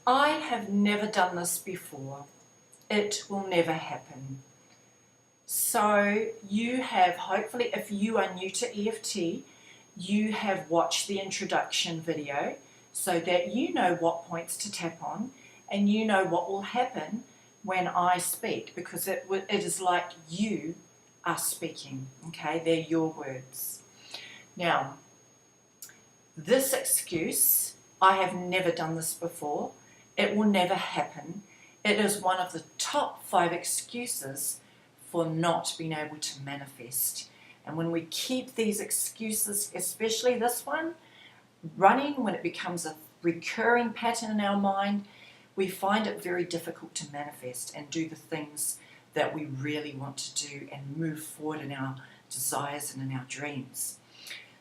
I have never done this before. It will never happen. So you have, hopefully, if you are new to EFT, you have watched the introduction video so that you know what points to tap on and you know what will happen when I speak, because it is like you are speaking, okay? They're your words. Now, this excuse, I have never done this before, it will never happen. It is one of the top 5 excuses for not being able to manifest. And when we keep these excuses, especially this one, running, when it becomes a recurring pattern in our mind, we find it very difficult to manifest and do the things that we really want to do and move forward in our desires and in our dreams.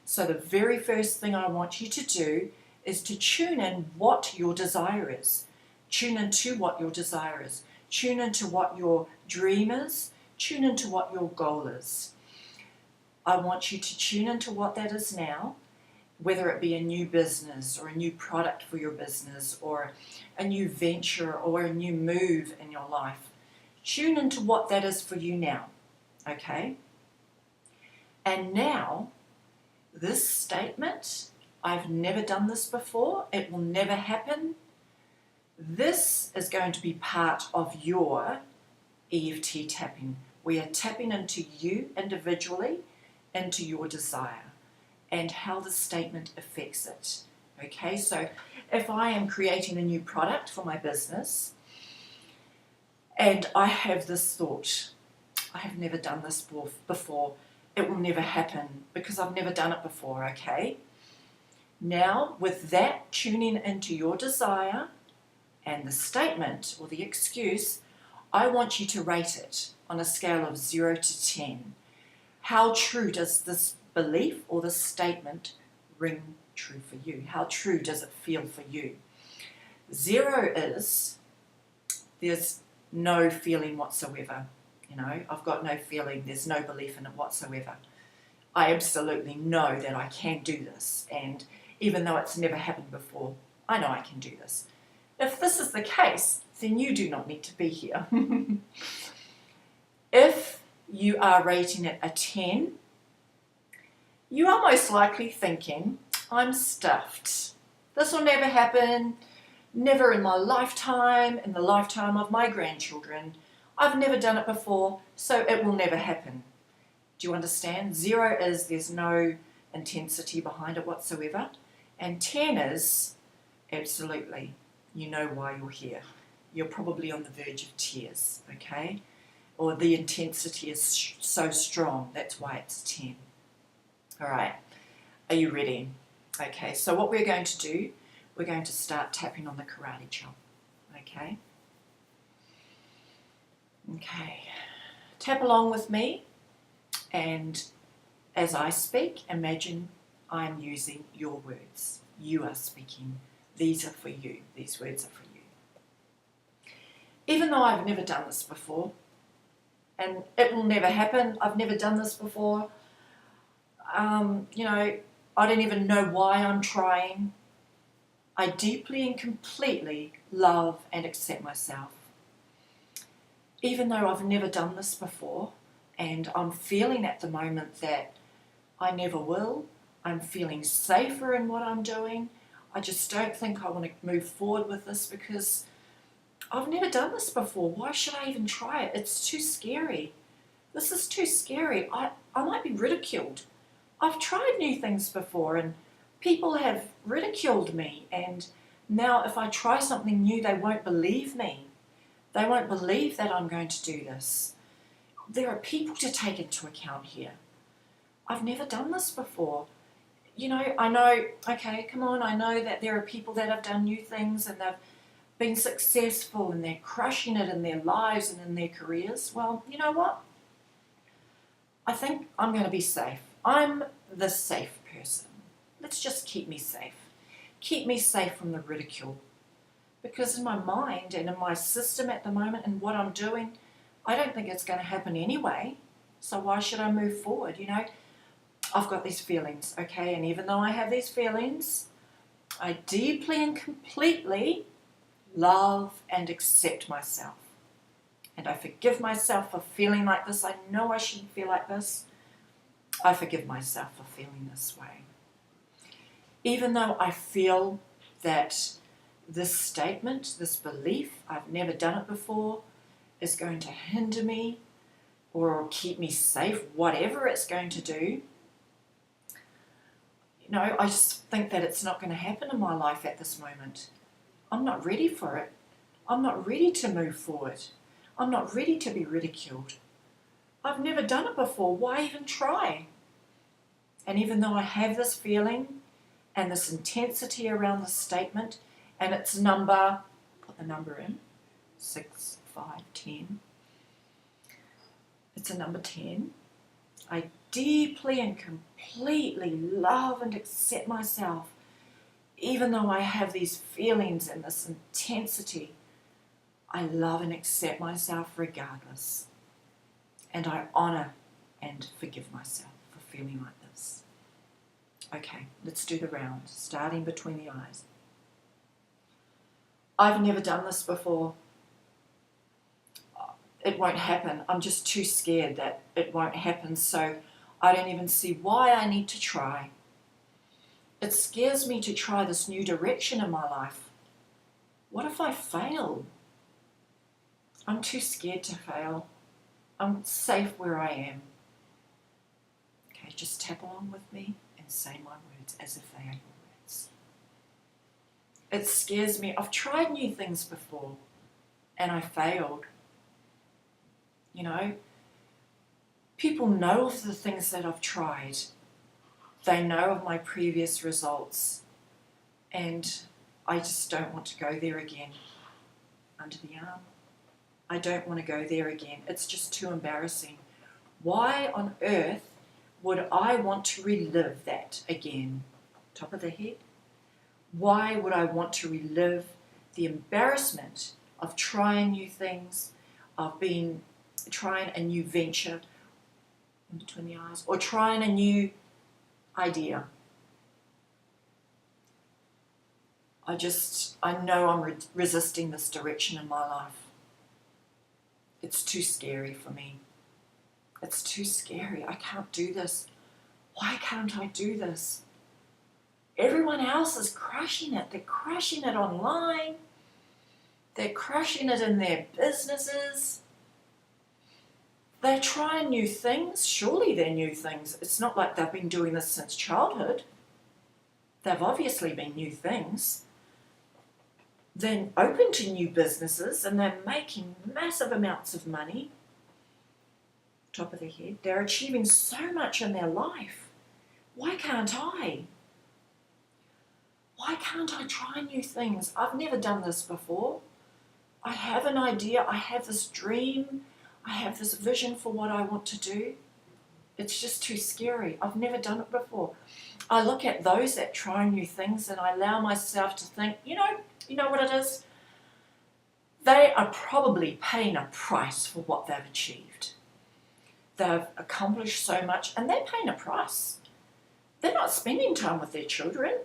So the very first thing I want you to do is to tune in what your desire is. Tune into what your desire is. Tune into what your dream is. Tune into what your goal is. I want you to tune into what that is now, whether it be a new business or a new product for your business or a new venture or a new move in your life. Tune into what that is for you now, okay? And now, this statement, I've never done this before, it will never happen. This is going to be part of your EFT tapping. We are tapping into you individually, into your desire, and how the statement affects it. Okay, so if I am creating a new product for my business and I have this thought, I have never done this before, it will never happen because I've never done it before, okay? Now, with that tuning into your desire and the statement or the excuse, I want you to rate it on a scale of 0 to 10. How true does this belief or this statement ring true for you? How true does it feel for you? 0 is there's no feeling whatsoever. You know, I've got no feeling, there's no belief in it whatsoever. I absolutely know that I can do this, and even though it's never happened before, I know I can do this. If this is the case, then you do not need to be here. If you are rating it a 10, you are most likely thinking, I'm stuffed. This will never happen, never in my lifetime, in the lifetime of my grandchildren. I've never done it before, so it will never happen. Do you understand? 0 is there's no intensity behind it whatsoever. And 10 is absolutely, you know why you're here. You're probably on the verge of tears, okay? Or the intensity is so strong, that's why it's 10. All right, are you ready? Okay, so what we're going to do, we're going to start tapping on the karate chop, okay? Okay, tap along with me, and as I speak, imagine I'm using your words. You are speaking. These are for you. These words are for you. Even though I've never done this before, and it will never happen, I've never done this before, you know, I don't even know why I'm trying. I deeply and completely love and accept myself. Even though I've never done this before, and I'm feeling at the moment that I never will, I'm feeling safer in what I'm doing, I just don't think I want to move forward with this because I've never done this before. Why should I even try it? It's too scary. This is too scary. I might be ridiculed. I've tried new things before and people have ridiculed me, and now if I try something new, they won't believe me. They won't believe that I'm going to do this. There are people to take into account here. I've never done this before. You know, I know, okay, come on, I know that there are people that have done new things and they've been successful and they're crushing it in their lives and in their careers. Well, you know what? I think I'm going to be safe. I'm the safe person. Let's just keep me safe. Keep me safe from the ridicule. Because in my mind and in my system at the moment and what I'm doing, I don't think it's going to happen anyway. So why should I move forward? You know, I've got these feelings, okay? And even though I have these feelings, I deeply and completely love and accept myself. And I forgive myself for feeling like this. I know I shouldn't feel like this. I forgive myself for feeling this way. Even though I feel that this statement, this belief, I've never done it before, is going to hinder me or keep me safe, whatever it's going to do, I just think that it's not going to happen in my life at this moment. I'm not ready for it. I'm not ready to move forward. I'm not ready to be ridiculed. I've never done it before. Why even try? And even though I have this feeling and this intensity around the statement, and it's put the number in, 6, 5, 10. It's a number 10. I deeply and completely love and accept myself, even though I have these feelings and this intensity. I love and accept myself regardless. And I honour and forgive myself for feeling like this. Okay, let's do the round, starting between the eyes. I've never done this before. It won't happen. I'm just too scared that it won't happen, so I don't even see why I need to try. It scares me to try this new direction in my life. What if I fail? I'm too scared to fail. I'm safe where I am. Okay, just tap along with me and say my words as if they are your words. It scares me. I've tried new things before and I failed. People know of the things that I've tried. They know of my previous results. And I just don't want to go there again. Under the arm. I don't want to go there again. It's just too embarrassing. Why on earth would I want to relive that again? Top of the head. Why would I want to relive the embarrassment of trying new things, of trying a new venture in between the eyes, or trying a new idea? I know I'm resisting this direction in my life. It's too scary for me. It's too scary. I can't do this. Why can't I do this? Everyone else is crushing it. They're crushing it online. They're crushing it in their businesses. They're trying new things. Surely they're new things. It's not like they've been doing this since childhood. They've obviously been new things. They're open to new businesses and they're making massive amounts of money. Top of their head. They're achieving so much in their life. Why can't I? Why can't I try new things? I've never done this before. I have an idea. I have this dream. I have this vision for what I want to do. It's just too scary. I've never done it before. I look at those that try new things and I allow myself to think, you know what it is? They are probably paying a price for what they've achieved. They've accomplished so much and they're paying a price. They're not spending time with their children.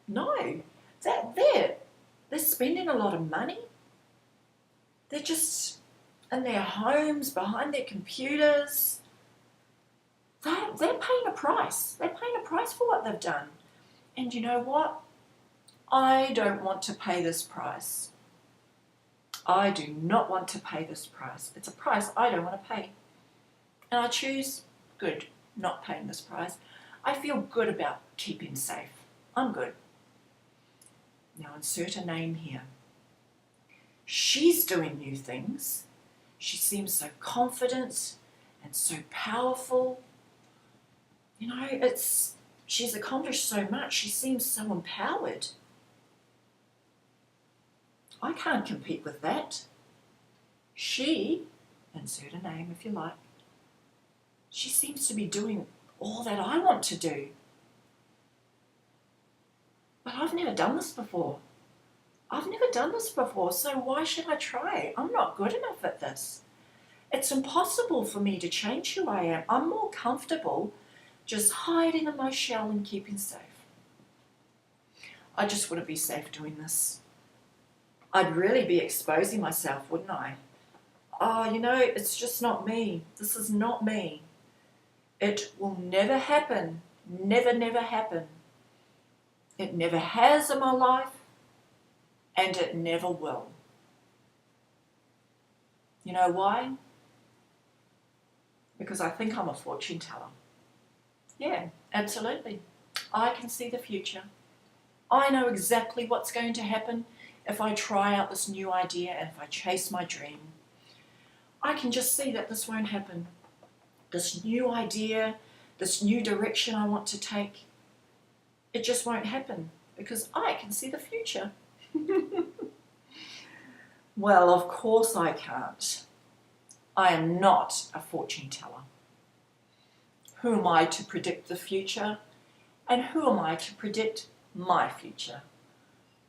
No, they're spending a lot of money. They're just in their homes, behind their computers. They're paying a price. They're paying a price for what they've done. And you know what? I don't want to pay this price. I do not want to pay this price. It's a price I don't want to pay. And I choose, good, not paying this price. I feel good about keeping safe. I'm good. Now insert a name here. She's doing new things. She seems so confident and so powerful. She's accomplished so much. She seems so empowered. I can't compete with that. She, insert a name if you like, she seems to be doing all that I want to do. But I've never done this before. So why should I try? I'm not good enough at this. It's impossible for me to change who I am. I'm more comfortable just hiding in my shell and keeping safe. I just want to be safe doing this. I'd really be exposing myself, wouldn't I? Oh, it's just not me. This is not me. It will never happen. Never, never happen. It never has in my life, and it never will. You know why? Because I think I'm a fortune teller. Yeah, absolutely. I can see the future. I know exactly what's going to happen if I try out this new idea and if I chase my dream. I can just see that this won't happen. This new idea, this new direction I want to take, it just won't happen because I can see the future. Well, of course I can't. I am not a fortune teller. Who am I to predict the future? And who am I to predict my future?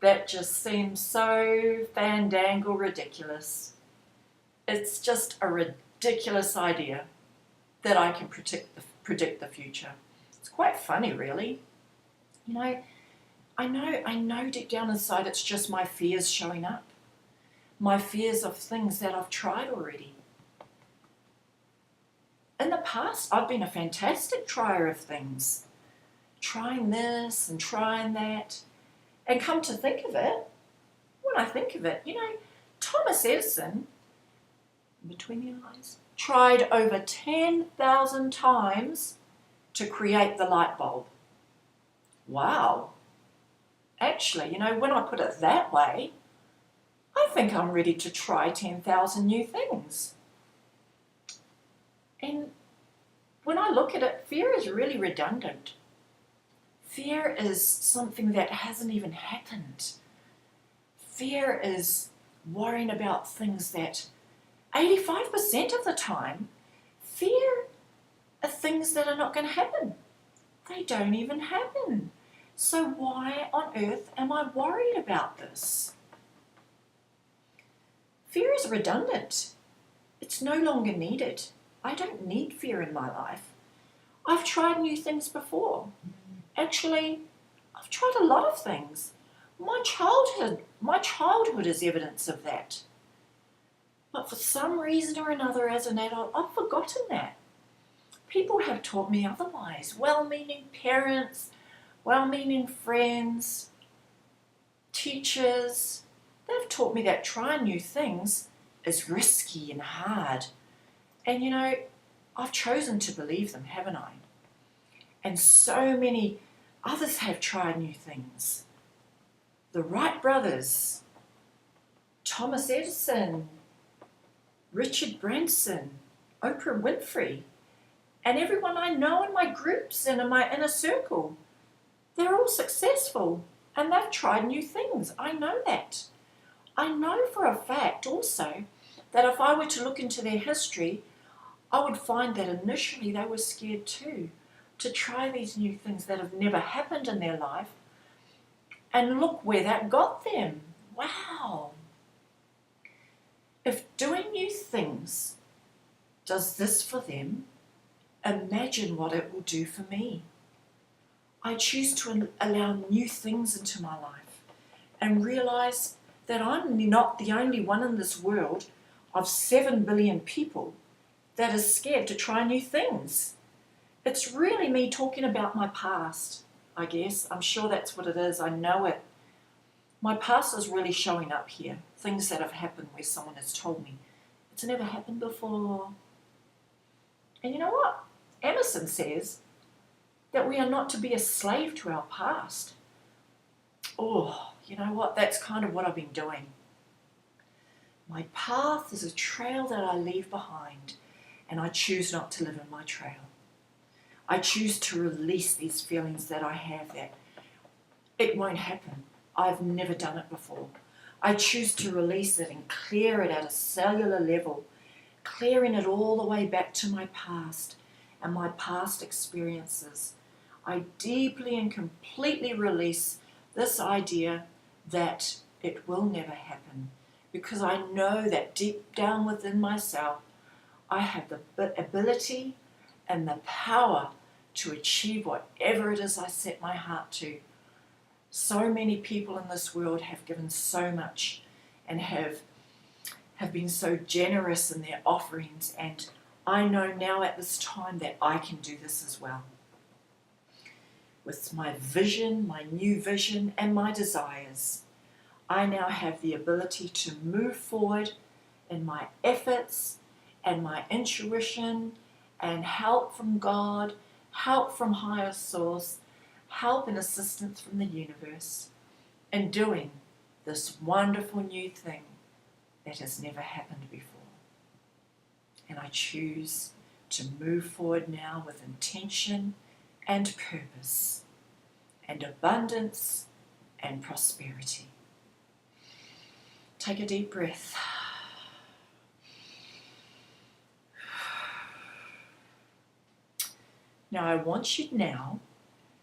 That just seems so fandangle ridiculous. It's just a ridiculous idea that I can predict the future. It's quite funny, really. I know deep down inside it's just my fears showing up. My fears of things that I've tried already. In the past, I've been a fantastic trier of things. Trying this and trying that. And come to think of it, when I think of it, Thomas Edison, between the eyes, tried over 10,000 times to create the light bulb. Wow. Actually, when I put it that way, I think I'm ready to try 10,000 new things. And when I look at it, fear is really redundant. Fear is something that hasn't even happened. Fear is worrying about things that 85% of the time, fear are things that are not going to happen. They don't even happen. So why on earth am I worried about this? Fear is redundant. It's no longer needed. I don't need fear in my life. I've tried new things before. Actually, I've tried a lot of things. My childhood is evidence of that. But for some reason or another as an adult, I've forgotten that. People have taught me otherwise. Well-meaning parents, well-meaning friends, teachers, they've taught me that trying new things is risky and hard. And I've chosen to believe them, haven't I? And so many others have tried new things. The Wright brothers, Thomas Edison, Richard Branson, Oprah Winfrey, and everyone I know in my groups and in my inner circle. They're all successful and they've tried new things. I know that. I know for a fact also that if I were to look into their history, I would find that initially they were scared too, to try these new things that have never happened in their life. And look where that got them. Wow. If doing new things does this for them, imagine what it will do for me. I choose to allow new things into my life and realize that I'm not the only one in this world of 7 billion people that is scared to try new things. It's really me talking about my past, I guess. I'm sure that's what it is. I know it. My past is really showing up here. Things that have happened where someone has told me, it's never happened before. And you know what? Emerson says that we are not to be a slave to our past. Oh, you know what? That's kind of what I've been doing. My path is a trail that I leave behind, and I choose not to live in my trail. I choose to release these feelings that I have that it won't happen. I've never done it before. I choose to release it and clear it at a cellular level, clearing it all the way back to my past and my past experiences. I deeply and completely release this idea that it will never happen, because I know that deep down within myself, I have the ability and the power to achieve whatever it is I set my heart to. So many people in this world have given so much, and have been so generous in their offerings, and I know now at this time that I can do this as well. With my vision, my new vision, and my desires, I now have the ability to move forward in my efforts and my intuition and help from God, help from higher source, help and assistance from the universe in doing this wonderful new thing that has never happened before. And I choose to move forward now with intention and purpose and abundance and prosperity. Take a deep breath. Now I want you now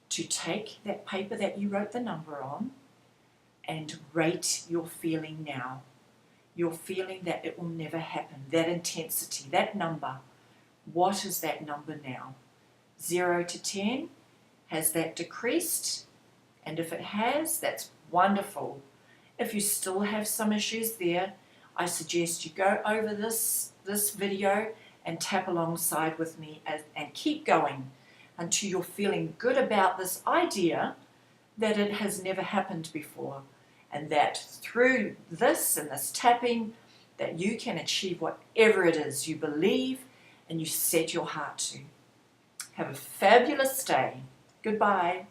to take that paper that you wrote the number on and rate your feeling now. Your feeling that it will never happen, that intensity, that number. What is that number now? 0 to 10, has that decreased? And if it has, that's wonderful. If you still have some issues there, I suggest you go over this video and tap alongside with me and keep going until you're feeling good about this idea that it has never happened before, and that through this and this tapping that you can achieve whatever it is you believe and you set your heart to. Have a fabulous day. Goodbye.